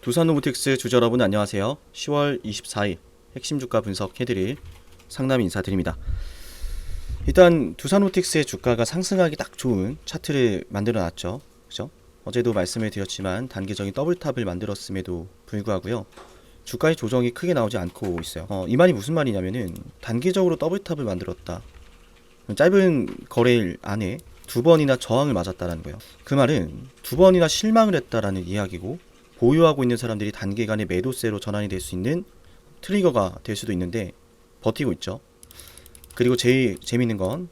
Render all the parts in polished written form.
두산로보틱스 주주 여러분 안녕하세요. 10월 24일 핵심 주가 분석해드릴 상담 인사드립니다. 일단 두산로보틱스의 주가가 상승하기 딱 좋은 차트를 만들어 놨죠. 그죠? 어제도 말씀을 드렸지만 단기적인 더블탑을 만들었음에도 불구하고요. 주가의 조정이 크게 나오지 않고 있어요. 이 말이 무슨 말이냐면은 단기적으로 더블탑을 만들었다. 짧은 거래일 안에 두 번이나 저항을 맞았다라는 거예요. 그 말은 두 번이나 실망을 했다라는 이야기고, 보유하고 있는 사람들이 단기간에 매도세로 전환이 될 수 있는 트리거가 될 수도 있는데 버티고 있죠. 그리고 제일 재밌는 건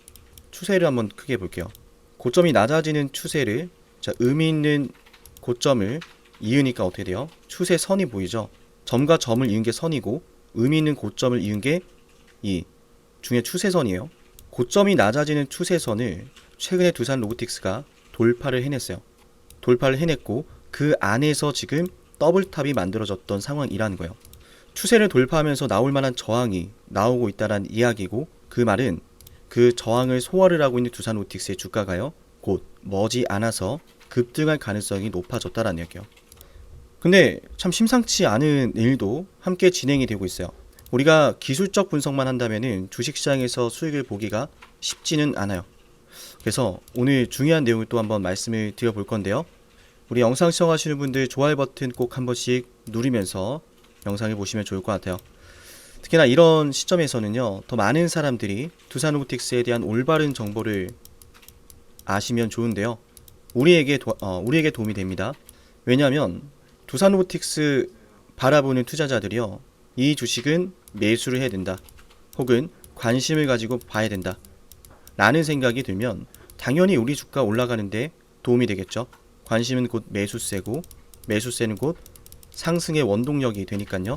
추세를 한번 크게 볼게요. 고점이 낮아지는 추세를, 자, 의미 있는 고점을 이으니까 어떻게 돼요? 추세선이 보이죠. 점과 점을 이은 게 선이고 의미 있는 고점을 이은 게 이 중에 추세선이에요. 고점이 낮아지는 추세선을 최근에 두산로보틱스가 돌파를 해냈어요. 돌파를 해냈고 그 안에서 지금 더블탑이 만들어졌던 상황이라는 거예요. 추세를 돌파하면서 나올 만한 저항이 나오고 있다는 이야기고, 그 말은 그 저항을 소화를 하고 있는 두산로보틱스의 주가가요, 곧 머지 않아서 급등할 가능성이 높아졌다는 이야기예요. 근데 참 심상치 않은 일도 함께 진행이 되고 있어요. 우리가 기술적 분석만 한다면은 주식시장에서 수익을 보기가 쉽지는 않아요. 그래서 오늘 중요한 내용을 또 한번 말씀을 드려볼 건데요. 우리 영상 시청하시는 분들 좋아요 버튼 꼭 한 번씩 누르면서 영상을 보시면 좋을 것 같아요. 특히나 이런 시점에서는요, 더 많은 사람들이 두산로보틱스에 대한 올바른 정보를 아시면 좋은데요. 우리에게 도움이 됩니다. 왜냐하면 두산로보틱스 바라보는 투자자들이요, 이 주식은 매수를 해야 된다, 혹은 관심을 가지고 봐야 된다 라는 생각이 들면 당연히 우리 주가 올라가는데 도움이 되겠죠. 관심은 곧 매수세고, 매수세는 곧 상승의 원동력이 되니까요.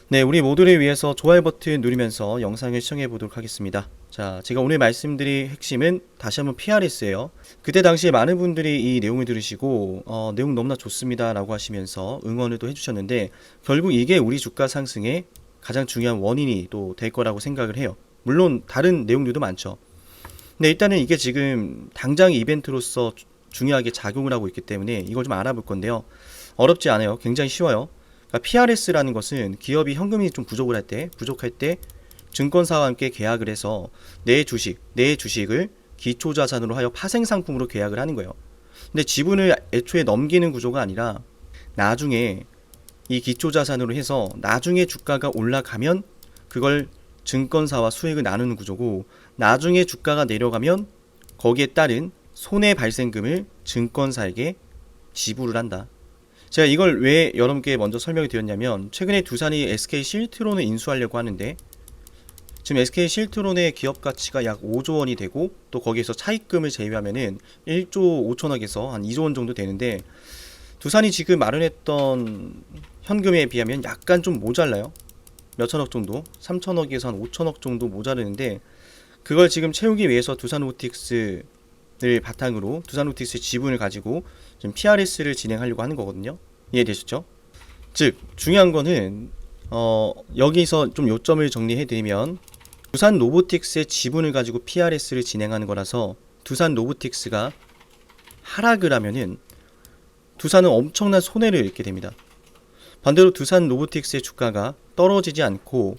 네, 우리 모두를 위해서 좋아요 버튼 누르면서 영상을 시청해 보도록 하겠습니다. 자, 제가 오늘 말씀드릴 핵심은 다시 한번 PRS예요. 그때 당시에 많은 분들이 이 내용을 들으시고 내용 너무나 좋습니다 라고 하시면서 응원을 또 해주셨는데, 결국 이게 우리 주가 상승의 가장 중요한 원인이 또 될 거라고 생각을 해요. 물론 다른 내용들도 많죠. 근데 일단은 이게 지금 당장 이벤트로서 중요하게 작용을 하고 있기 때문에 이걸 좀 알아볼 건데요. 어렵지 않아요. 굉장히 쉬워요. 그러니까 PRS라는 것은 기업이 현금이 좀 부족할 때 증권사와 함께 계약을 해서 내 주식을 기초자산으로 하여 파생상품으로 계약을 하는 거예요. 근데 지분을 애초에 넘기는 구조가 아니라 나중에 이 기초자산으로 해서 나중에 주가가 올라가면 그걸 증권사와 수익을 나누는 구조고, 나중에 주가가 내려가면 거기에 따른 손해 발생금을 증권사에게 지불을 한다. 제가 이걸 왜 여러분께 먼저 설명이 드렸냐면, 최근에 두산이 SK 실트론을 인수하려고 하는데 지금 SK 실트론의 기업 가치가 약 5조 원이 되고, 또 거기에서 차입금을 제외하면은 1조 5천억에서 한 2조 원 정도 되는데, 두산이 지금 마련했던 현금에 비하면 약간 좀 모자라요. 몇천억 정도, 3천억에서 한 5천억 정도 모자르는데, 그걸 지금 채우기 위해서 두산로보틱스를 바탕으로 두산로보틱스의 지분을 가지고 지금 PRS를 진행하려고 하는 거거든요. 이해되셨죠? 즉 중요한 거는 여기서 좀 요점을 정리해드리면, 두산로보틱스의 지분을 가지고 PRS를 진행하는 거라서 두산로보틱스가 하락을 하면은 두산은 엄청난 손해를 입게 됩니다. 반대로 두산로보틱스의 주가가 떨어지지 않고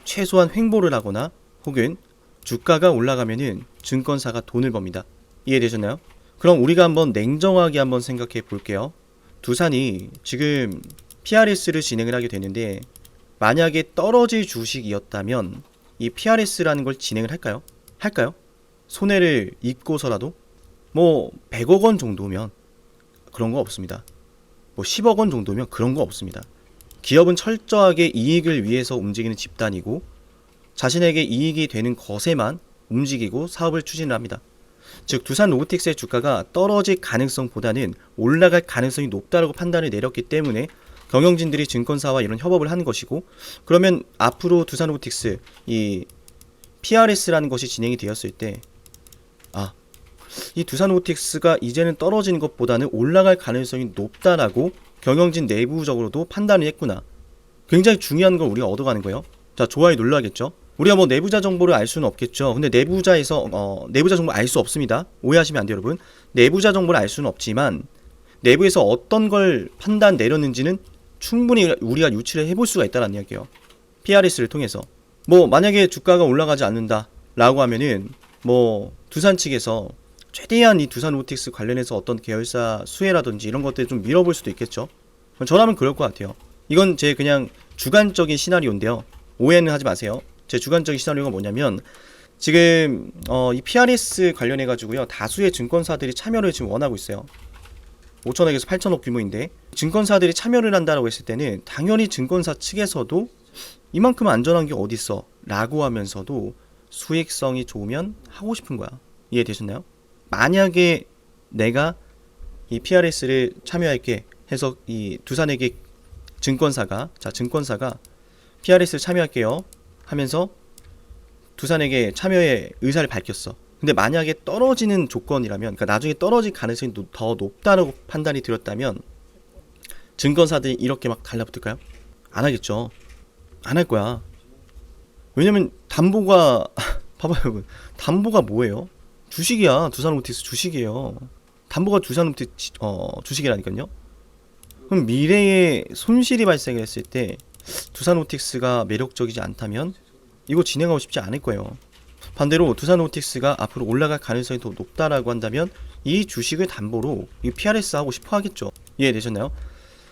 최소한 횡보를 하거나 혹은 주가가 올라가면은 증권사가 돈을 법니다. 이해되셨나요? 그럼 우리가 한번 냉정하게 한번 생각해 볼게요. 두산이 지금 PRS를 진행을 하게 되는데, 만약에 떨어질 주식이었다면 이 PRS라는 걸 진행을 할까요? 손해를 입고서라도? 뭐 100억 원 정도면 그런 거 없습니다. 뭐 10억 원 정도면 그런 거 없습니다. 기업은 철저하게 이익을 위해서 움직이는 집단이고, 자신에게 이익이 되는 것에만 움직이고 사업을 추진을 합니다. 즉 두산로보틱스의 주가가 떨어질 가능성보다는 올라갈 가능성이 높다고 판단을 내렸기 때문에 경영진들이 증권사와 이런 협업을 하는 것이고, 그러면 앞으로 두산로보틱스 이 PRS라는 것이 진행이 되었을 때, 이 두산로보틱스가 이제는 떨어지는 것보다는 올라갈 가능성이 높다라고 경영진 내부적으로도 판단을 했구나. 굉장히 중요한 걸 우리가 얻어가는 거예요. 자, 좋아요 눌러야겠죠. 우리가 뭐 내부자 정보를 알 수는 없겠죠. 근데 내부자 정보 알 수 없습니다. 오해하시면 안 돼요, 여러분. 내부자 정보를 알 수는 없지만 내부에서 어떤 걸 판단 내렸는지는 충분히 우리가 유치를 해볼 수가 있다는 이야기예요. PRS를 통해서. 뭐 만약에 주가가 올라가지 않는다 라고 하면은 뭐 두산 측에서 최대한 이 두산 로보틱스 관련해서 어떤 계열사 수혜라든지 이런 것들 좀 밀어볼 수도 있겠죠. 저라면 그럴 것 같아요. 이건 제 그냥 주관적인 시나리오인데요. 오해는 하지 마세요. 제 주관적인 시나리오가 뭐냐면 지금 이 PRS 관련해 가지고요, 다수의 증권사들이 참여를 지금 원하고 있어요. 5천억에서 8천억 규모인데 증권사들이 참여를 한다고 했을 때는 당연히 증권사 측에서도 이만큼 안전한 게 어딨어 라고 하면서도 수익성이 좋으면 하고 싶은 거야. 이해되셨나요? 만약에 내가 이 PRS를 참여할게 해서 이 두산에게 증권사가 PRS를 참여할게요 하면서 두산에게 참여의 의사를 밝혔어. 근데 만약에 떨어지는 조건이라면, 그러니까 나중에 떨어질 가능성이 더 높다고 판단이 들었다면 증권사들이 이렇게 막 달라붙을까요? 안 하겠죠. 안 할 거야. 왜냐면 담보가 봐봐요 여러분, 담보가 뭐예요? 주식이야. 두산로보틱스 주식이에요. 담보가 두산로보틱스 주식이라니까요. 그럼 미래에 손실이 발생했을 때 두산로보틱스가 매력적이지 않다면 이거 진행하고 싶지 않을 거예요. 반대로 두산로보틱스가 앞으로 올라갈 가능성이 더 높다라고 한다면 이 주식을 담보로 이 PRS 하고 싶어 하겠죠. 이해되셨나요?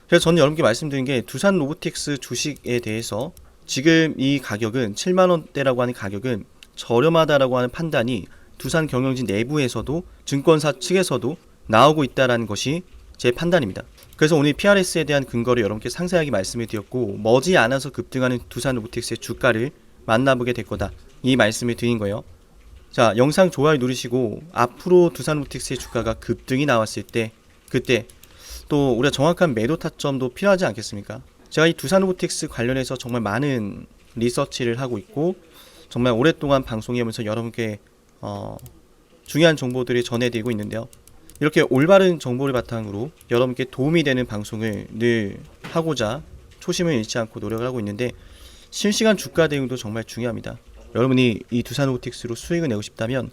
그래서 저는 여러분께 말씀드린 게 두산로보틱스 주식에 대해서 지금 이 가격은 7만원대라고 하는 가격은 저렴하다라고 하는 판단이 두산 경영진 내부에서도 증권사 측에서도 나오고 있다는 것이 제 판단입니다. 그래서 오늘 PRS에 대한 근거를 여러분께 상세하게 말씀을 드렸고 머지않아서 급등하는 두산로보틱스의 주가를 만나보게 될 거다, 이 말씀을 드린 거예요. 자, 영상 좋아요 누르시고 앞으로 두산로보틱스의 주가가 급등이 나왔을 때 그때 또 우리가 정확한 매도 타점도 필요하지 않겠습니까? 제가 이 두산로보틱스 관련해서 정말 많은 리서치를 하고 있고 정말 오랫동안 방송하면서 여러분께 중요한 정보들을 전해드리고 있는데요. 이렇게 올바른 정보를 바탕으로 여러분께 도움이 되는 방송을 늘 하고자 초심을 잃지 않고 노력을 하고 있는데 실시간 주가 대응도 정말 중요합니다. 여러분이 이 두산로보틱스로 수익을 내고 싶다면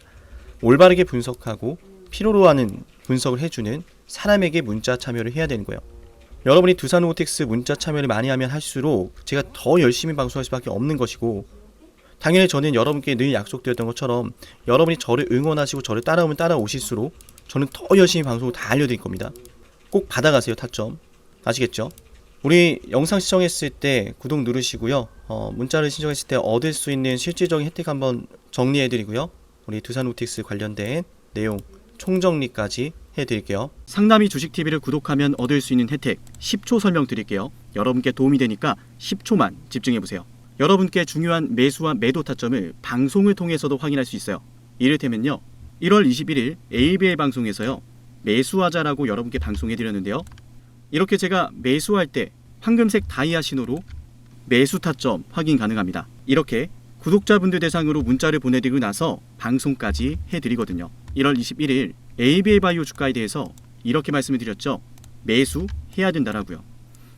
올바르게 분석하고 필요로 하는 분석을 해주는 사람에게 문자 참여를 해야 되는 거예요. 여러분이 두산로보틱스 문자 참여를 많이 하면 할수록 제가 더 열심히 방송할 수밖에 없는 것이고, 당연히 저는 여러분께 늘 약속드렸던 것처럼 여러분이 저를 응원하시고 저를 따라오면 따라오실수록 저는 더 열심히 방송을 다 알려드릴 겁니다. 꼭 받아가세요. 타점 아시겠죠? 우리 영상 시청했을 때 구독 누르시고요. 문자를 신청했을 때 얻을 수 있는 실질적인 혜택 한번 정리해드리고요. 우리 두산로보틱스 관련된 내용 총정리까지 해드릴게요. 상남이 주식TV를 구독하면 얻을 수 있는 혜택 10초 설명드릴게요. 여러분께 도움이 되니까 10초만 집중해보세요. 여러분께 중요한 매수와 매도 타점을 방송을 통해서도 확인할 수 있어요. 이를테면요, 1월 21일 ABL 방송에서요, 매수하자라고 여러분께 방송해드렸는데요. 이렇게 제가 매수할 때 황금색 다이아 신호로 매수 타점 확인 가능합니다. 이렇게 구독자분들 대상으로 문자를 보내드리고 나서 방송까지 해드리거든요. 1월 21일 ABL 바이오 주가에 대해서 이렇게 말씀을 드렸죠. 매수해야 된다라고요.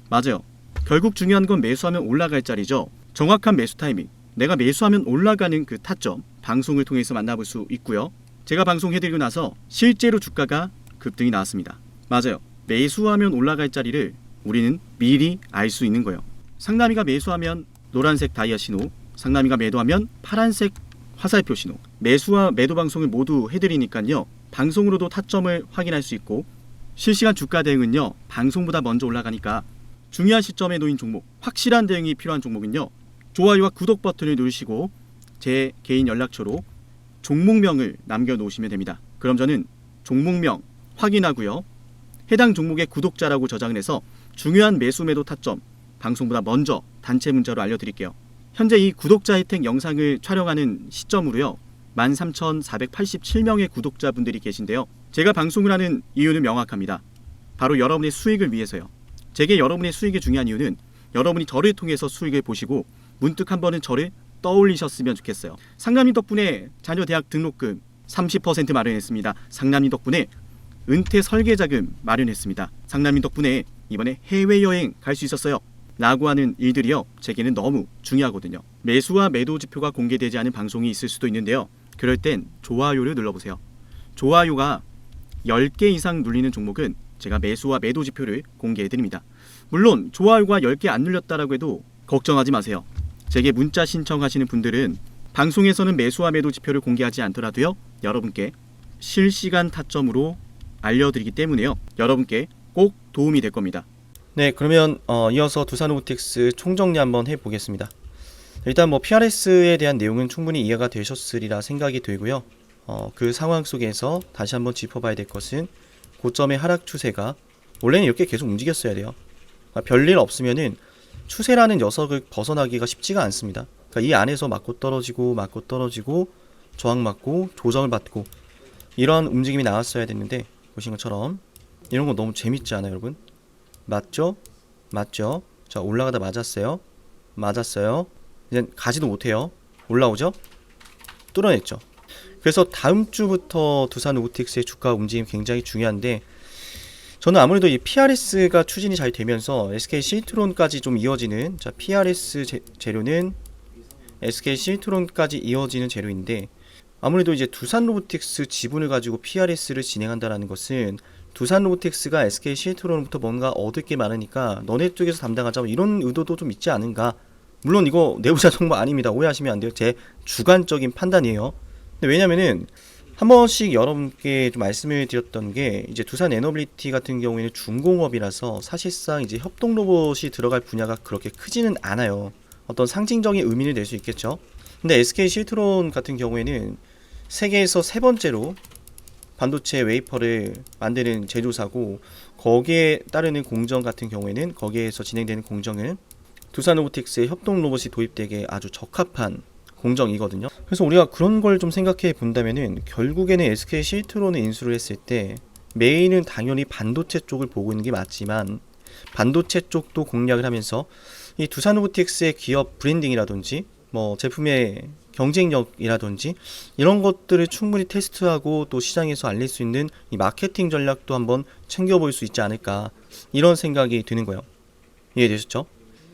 맞아요. 결국 중요한 건 매수하면 올라갈 자리죠. 정확한 매수 타이밍, 내가 매수하면 올라가는 그 타점 방송을 통해서 만나볼 수 있고요. 제가 방송해드리고 나서 실제로 주가가 급등이 나왔습니다. 맞아요. 매수하면 올라갈 자리를 우리는 미리 알 수 있는 거예요. 상남이가 매수하면 노란색 다이아 신호, 상남이가 매도하면 파란색 화살표 신호. 매수와 매도 방송을 모두 해드리니까요, 방송으로도 타점을 확인할 수 있고 실시간 주가 대응은요, 방송보다 먼저 올라가니까 중요한 시점에 놓인 종목, 확실한 대응이 필요한 종목은요, 좋아요와 구독 버튼을 누르시고 제 개인 연락처로 종목명을 남겨놓으시면 됩니다. 그럼 저는 종목명 확인하고요, 해당 종목의 구독자라고 저장을 해서 중요한 매수 매도 타점 방송보다 먼저 단체 문자로 알려드릴게요. 현재 이 구독자 혜택 영상을 촬영하는 시점으로요, 13,487명의 구독자분들이 계신데요. 제가 방송을 하는 이유는 명확합니다. 바로 여러분의 수익을 위해서요. 제게 여러분의 수익이 중요한 이유는 여러분이 저를 통해서 수익을 보시고 문득 한 번은 저를 떠올리셨으면 좋겠어요. 상남이 덕분에 자녀 대학 등록금 30% 마련했습니다. 상남이 덕분에 은퇴 설계자금 마련했습니다. 상남이 덕분에 이번에 해외여행 갈 수 있었어요. 라고 하는 일들이요, 제게는 너무 중요하거든요. 매수와 매도 지표가 공개되지 않은 방송이 있을 수도 있는데요. 그럴 땐 좋아요를 눌러보세요. 좋아요가 10개 이상 눌리는 종목은 제가 매수와 매도 지표를 공개해드립니다. 물론 좋아요가 10개 안 눌렸다라고 해도 걱정하지 마세요. 제게 문자 신청하시는 분들은 방송에서는 매수와 매도 지표를 공개하지 않더라도요, 여러분께 실시간 타점으로 알려드리기 때문에요. 여러분께 꼭 도움이 될 겁니다. 네, 그러면 이어서 두산로보틱스 총정리 한번 해보겠습니다. 일단 뭐 PRS에 대한 내용은 충분히 이해가 되셨으리라 생각이 들고요. 그 상황 속에서 다시 한번 짚어봐야 될 것은 고점의 하락 추세가 원래는 이렇게 계속 움직였어야 돼요. 그러니까 별일 없으면은 추세라는 녀석을 벗어나기가 쉽지가 않습니다. 그러니까 이 안에서 맞고 떨어지고 저항 맞고 조정을 받고 이런 움직임이 나왔어야 됐는데, 보신 것처럼 이런 거 너무 재밌지 않아요, 여러분? 맞죠? 맞죠? 자, 올라가다 맞았어요. 이제 가지도 못해요. 올라오죠? 뚫어냈죠. 그래서 다음 주부터 두산로보틱스의 주가 움직임 굉장히 중요한데, 저는 아무래도 이 PRS가 추진이 잘 되면서 SK 실트론까지 좀 이어지는, 자, PRS 재료는 SK 실트론까지 이어지는 재료인데, 아무래도 이제 두산로보틱스 지분을 가지고 PRS를 진행한다는 것은 두산로보틱스가 SK 실트론부터 뭔가 얻을 게 많으니까 너네 쪽에서 담당하자, 이런 의도도 좀 있지 않은가. 물론 이거 내부자 정보 아닙니다. 오해하시면 안 돼요. 제 주관적인 판단이에요. 근데 왜냐면은 한 번씩 여러분께 좀 말씀을 드렸던 게, 이제 두산 에너빌리티 같은 경우에는 중공업이라서 사실상 이제 협동 로봇이 들어갈 분야가 그렇게 크지는 않아요. 어떤 상징적인 의미를 낼 수 있겠죠. 근데 SK 실트론 같은 경우에는 세계에서 세 번째로 반도체 웨이퍼를 만드는 제조사고, 거기에 따르는 공정 같은 경우에는, 거기에서 진행되는 공정은 두산로보틱스의 협동 로봇이 도입되기에 아주 적합한 공정이거든요. 그래서 우리가 그런 걸 좀 생각해 본다면은, 결국에는 SK 실트론을 인수를 했을 때 메인은 당연히 반도체 쪽을 보고 있는 게 맞지만, 반도체 쪽도 공략을 하면서 이 두산로보틱스의 기업 브랜딩이라든지 뭐 제품의 경쟁력이라든지 이런 것들을 충분히 테스트하고 또 시장에서 알릴 수 있는 이 마케팅 전략도 한번 챙겨볼 수 있지 않을까, 이런 생각이 드는 거예요. 이해되셨죠?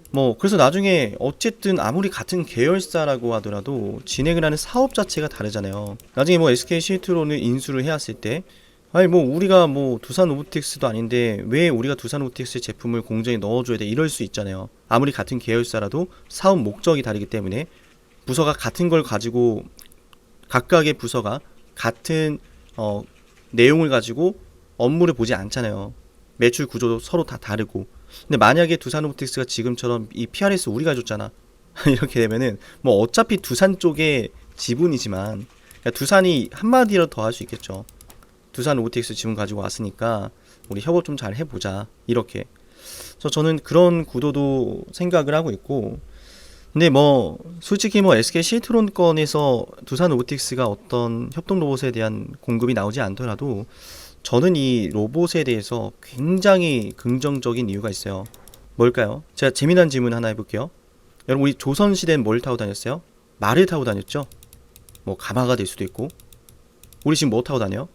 뭐 그래서 나중에 어쨌든 아무리 같은 계열사라고 하더라도 진행을 하는 사업 자체가 다르잖아요. 나중에 뭐 SK 실트론을 인수를 해왔을 때, 아니 뭐 우리가 뭐 두산로보틱스도 아닌데 왜 우리가 두산로보틱스 제품을 공정에 넣어줘야 돼, 이럴 수 있잖아요. 아무리 같은 계열사라도 사업 목적이 다르기 때문에 부서가 같은 걸 가지고, 각각의 부서가 같은 내용을 가지고 업무를 보지 않잖아요. 매출 구조도 서로 다 다르고. 근데 만약에 두산로보틱스가 지금처럼 이 PRS 우리가 줬잖아 이렇게 되면은 뭐 어차피 두산 쪽의 지분이지만, 그러니까 두산이 한마디라도 더 할 수 있겠죠. 두산로보틱스 지분 가지고 왔으니까 우리 협업 좀 잘 해보자, 이렇게. 그래서 저는 그런 구도도 생각을 하고 있고, 근데 뭐 솔직히 뭐 SK 실트론 건에서 두산로보틱스가 어떤 협동 로봇에 대한 공급이 나오지 않더라도 저는 이 로봇에 대해서 굉장히 긍정적인 이유가 있어요. 뭘까요? 제가 재미난 질문 하나 해볼게요. 여러분, 우리 조선시대는 뭘 타고 다녔어요? 말을 타고 다녔죠? 뭐 가마가 될 수도 있고. 우리 지금 뭐 타고 다녀요?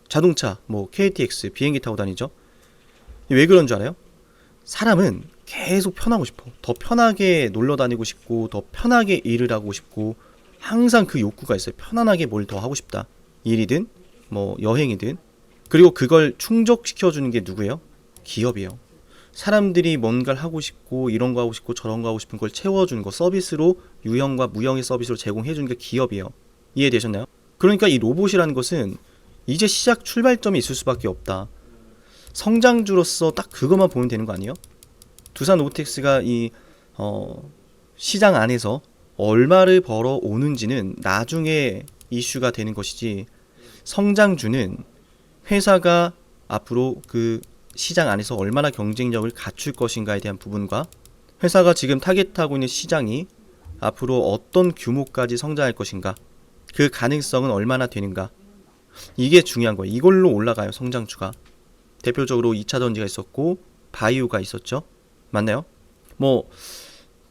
자동차, 뭐 KTX, 비행기 타고 다니죠? 왜 그런 줄 알아요? 사람은 계속 편하고 싶어. 더 편하게 놀러 다니고 싶고, 더 편하게 일을 하고 싶고, 항상 그 욕구가 있어요. 편안하게 뭘 더 하고 싶다. 일이든 뭐 여행이든. 그리고 그걸 충족시켜주는 게 누구예요? 기업이에요. 사람들이 뭔가를 하고 싶고, 이런 거 하고 싶고 저런 거 하고 싶은 걸 채워주는 거, 서비스로, 유형과 무형의 서비스로 제공해주는 게 기업이에요. 이해되셨나요? 그러니까 이 로봇이라는 것은 이제 시작 출발점이 있을 수밖에 없다. 성장주로서 딱 그것만 보면 되는 거 아니에요? 두산로보틱스가 이 시장 안에서 얼마를 벌어오는지는 나중에 이슈가 되는 것이지, 성장주는 회사가 앞으로 그 시장 안에서 얼마나 경쟁력을 갖출 것인가에 대한 부분과, 회사가 지금 타겟하고 있는 시장이 앞으로 어떤 규모까지 성장할 것인가, 그 가능성은 얼마나 되는가, 이게 중요한 거예요. 이걸로 올라가요, 성장주가. 대표적으로 2차전지가 있었고 바이오가 있었죠. 맞나요? 뭐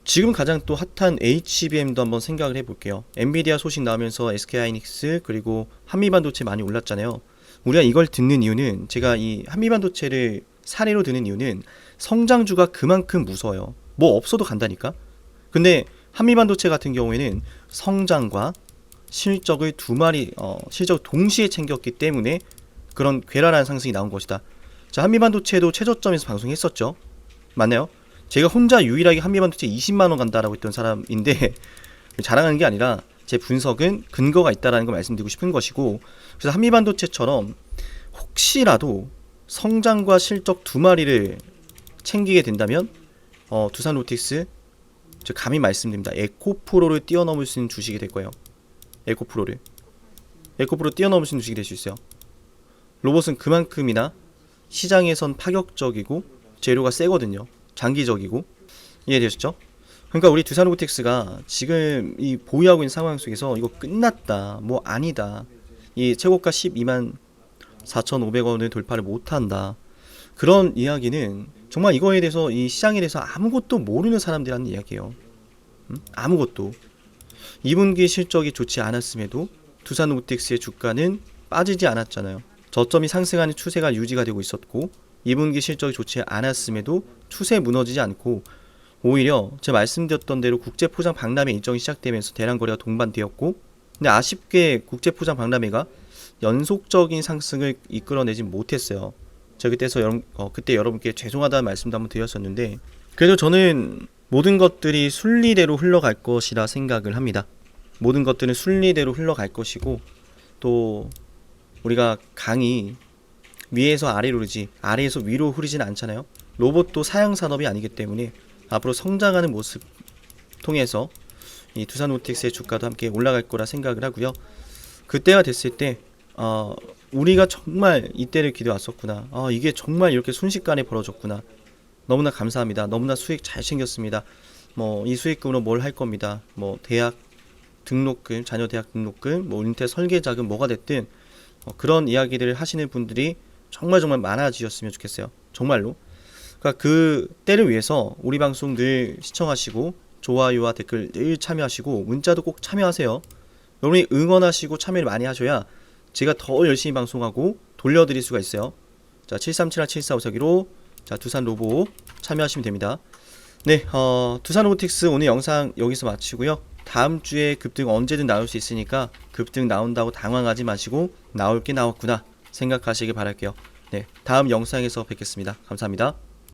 지금 가장 또 핫한 HBM도 한번 생각을 해볼게요. 엔비디아 소식 나오면서 SK하이닉스 그리고 한미반도체 많이 올랐잖아요. 우리가 이걸 듣는 이유는, 제가 이 한미반도체를 사례로 드는 이유는 성장주가 그만큼 무서워요. 뭐 없어도 간다니까. 근데 한미반도체 같은 경우에는 성장과 실적을 두 마리 실적을 동시에 챙겼기 때문에 그런 괴랄한 상승이 나온 것이다. 자, 한미반도체도 최저점에서 방송했었죠. 맞나요? 제가 혼자 유일하게 한미반도체 20만원 간다라고 했던 사람인데 자랑하는 게 아니라 제 분석은 근거가 있다라는 걸 말씀드리고 싶은 것이고, 그래서 한미반도체처럼 혹시라도 성장과 실적 두 마리를 챙기게 된다면 두산로틱스, 저 감히 말씀드립니다. 에코프로를 뛰어넘을 수 있는 주식이 될 거예요. 에코프로 뛰어넘을 수 있는 주식이 될 수 있어요. 로봇은 그만큼이나 시장에선 파격적이고 재료가 세거든요. 장기적이고. 이해되셨죠? 그러니까 우리 두산로보틱스가 지금 이 보유하고 있는 상황 속에서 이거 끝났다, 뭐 아니다, 이 최고가 12만 4,500원을 돌파를 못한다, 그런 이야기는 정말 이거에 대해서, 이 시장에 대해서 아무것도 모르는 사람들이 하는 이야기예요. 아무것도. 2분기 실적이 좋지 않았음에도 두산로보틱스의 주가는 빠지지 않았잖아요. 저점이 상승하는 추세가 유지가 되고 있었고, 2분기 실적이 좋지 않았음에도 추세 무너지지 않고, 오히려 제가 말씀드렸던 대로 국제포장 박람회 일정이 시작되면서 대량 거래가 동반되었고, 근데 아쉽게 국제포장 박람회가 연속적인 상승을 이끌어내지 못했어요. 제가 그때 여러분께 죄송하다는 말씀도 한번 드렸었는데, 그래도 저는 모든 것들이 순리대로 흘러갈 것이라 생각을 합니다. 모든 것들은 순리대로 흘러갈 것이고, 또 우리가 강이 위에서 아래로 흐르지 아래에서 위로 흐르지는 않잖아요. 로봇도 사양산업이 아니기 때문에 앞으로 성장하는 모습 통해서 이 두산로보틱스의 주가도 함께 올라갈 거라 생각을 하고요. 그때가 됐을 때 우리가 정말 이때를 기대왔었구나, 이게 정말 이렇게 순식간에 벌어졌구나, 너무나 감사합니다, 너무나 수익 잘 챙겼습니다, 뭐 이 수익금으로 뭘 할 겁니다, 뭐 대학 등록금, 자녀 대학 등록금, 뭐 은퇴 설계자금, 뭐가 됐든 그런 이야기들을 하시는 분들이 정말 많아지셨으면 좋겠어요. 정말로. 그러니까 그 때를 위해서 우리 방송 늘 시청하시고 좋아요와 댓글 늘 참여하시고 문자도 꼭 참여하세요. 여러분이 응원하시고 참여를 많이 하셔야 제가 더 열심히 방송하고 돌려드릴 수가 있어요. 자, 7371-7454기로 자, 두산로보 참여하시면 됩니다. 네, 두산로보틱스 오늘 영상 여기서 마치고요. 다음 주에 급등 언제든 나올 수 있으니까 급등 나온다고 당황하지 마시고 나올 게 나왔구나 생각하시길 바랄게요. 네, 다음 영상에서 뵙겠습니다. 감사합니다.